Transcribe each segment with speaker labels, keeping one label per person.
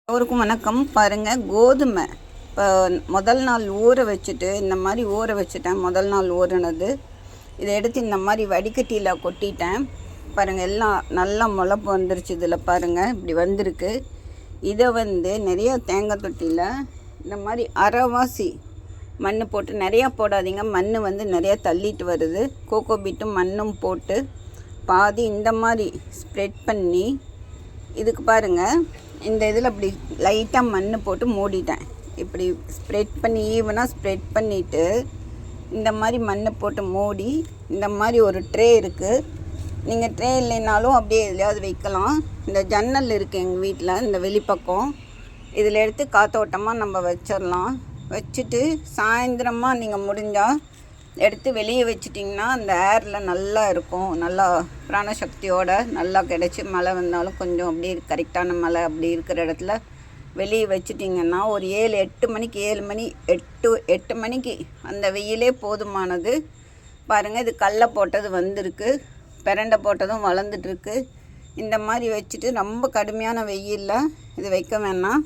Speaker 1: எல்லோருக்கும் வணக்கம். பாருங்கள், கோதுமை இப்போ முதல் நாள் ஊற வச்சுட்டு இந்த மாதிரி ஊற வச்சுட்டேன். முதல் நாள் ஊறினது இதை எடுத்து இந்த மாதிரி வடிகட்டியில் கொட்டிட்டேன். பாருங்கள், எல்லாம் நல்லா முளைப்பு வந்துருச்சு. இதில் பாருங்கள், இப்படி வந்திருக்கு. இதை நிறைய தேங்காய் தொட்டியில் இந்த மாதிரி அரைவாசி மண் போட்டு, நிறையா போடாதீங்க, மண் நிறையா தள்ளிட்டு வருது. கோகோ பீட்டும் மண்ணும் போட்டு பாதி இந்த மாதிரி ஸ்ப்ரெட் பண்ணி, இதுக்கு பாருங்கள், இந்த இதில் அப்படி லைட்டாக மண் போட்டு மூடிட்டேன். இப்படி ஸ்ப்ரெட் பண்ணி ஈவனாக ஸ்ப்ரெட் பண்ணிவிட்டு இந்த மாதிரி மண் போட்டு மூடி, இந்த மாதிரி ஒரு ட்ரே இருக்குது. நீங்கள் ட்ரே இல்லைனாலும் அப்படியே எதுலையாவது வைக்கலாம். இந்த ஜன்னல் இருக்குது எங்கள் வீட்டில், இந்த வெளிப்பக்கம். இதில் எடுத்து காத்தோட்டமாக நம்ம வச்சிடலாம். வச்சுட்டு சாயந்தரமாக நீங்கள் முடிஞ்சால் எடுத்து வெளியே வச்சிட்டிங்கன்னா அந்த ஏரில் நல்லா இருக்கும். நல்லா பிராணசக்தியோடு நல்லா கிடச்சி, மழை வந்தாலும் கொஞ்சம் அப்படியே கரெக்டான மழை அப்படி இருக்கிற இடத்துல வெளியே வச்சிட்டிங்கன்னா ஒரு 7-8 மணிக்கு 8 மணிக்கு அந்த வெயிலே போதுமானது. பாருங்கள், இது கடலை போட்டது வந்திருக்கு, பிரண்டை போட்டதும் வளர்ந்துட்டுருக்கு. இந்த மாதிரி வச்சுட்டு ரொம்ப கடுமையான வெயிலில் இது வைக்க வேணாம்.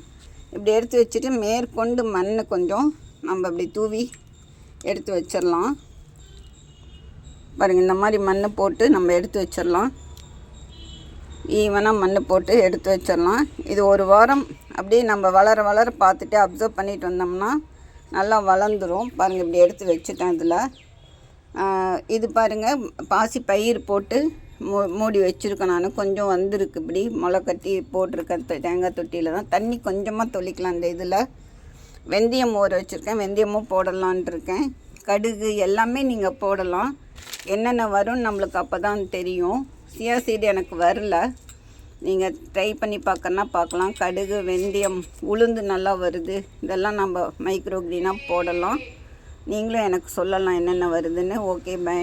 Speaker 1: இப்படி எடுத்து வச்சுட்டு மேற்கொண்டு மண் கொஞ்சம் நம்ம அப்படி தூவி எடுத்து வச்சிடலாம். பாருங்கள், இந்த மாதிரி மண் போட்டு நம்ம எடுத்து வச்சிடலாம். ஈவனாக மண் போட்டு எடுத்து வச்சிடலாம். இது ஒரு வாரம் அப்படியே நம்ம வளர வளர பார்த்துட்டு அப்சர்வ் பண்ணிட்டு வந்தோம்னா நல்லா வளர்ந்துடும். பாருங்கள், இப்படி எடுத்து வச்சுட்டேன். இதில் இது பாருங்கள், பாசி பயிர் போட்டு மூடி வச்சுருக்கேன் நான். கொஞ்சம் வந்திருக்கு, இப்படி முளை கட்டி போட்டிருக்க தேங்காய் தொட்டியில் தான். தண்ணி கொஞ்சமாக தொளிக்கலாம். இந்த இதில் வெந்தயம் ஊற வச்சுருக்கேன், வெந்தயமும் போடலான்ட்டு இருக்கேன். கடுகு எல்லாமே நீங்கள் போடலாம். என்னென்ன வரும்னு நம்மளுக்கு அப்போ தான் தெரியும். சியா சீடு எனக்கு வரல, நீங்கள் ட்ரை பண்ணி பார்க்கலாம். கடுகு, வெந்தயம், உளுந்து நல்லா வருது. இதெல்லாம் நம்ம மைக்ரோ க்ரீனாக போடலாம். நீங்களும் எனக்கு சொல்லலாம் என்னென்ன வருதுன்னு. Okay, by.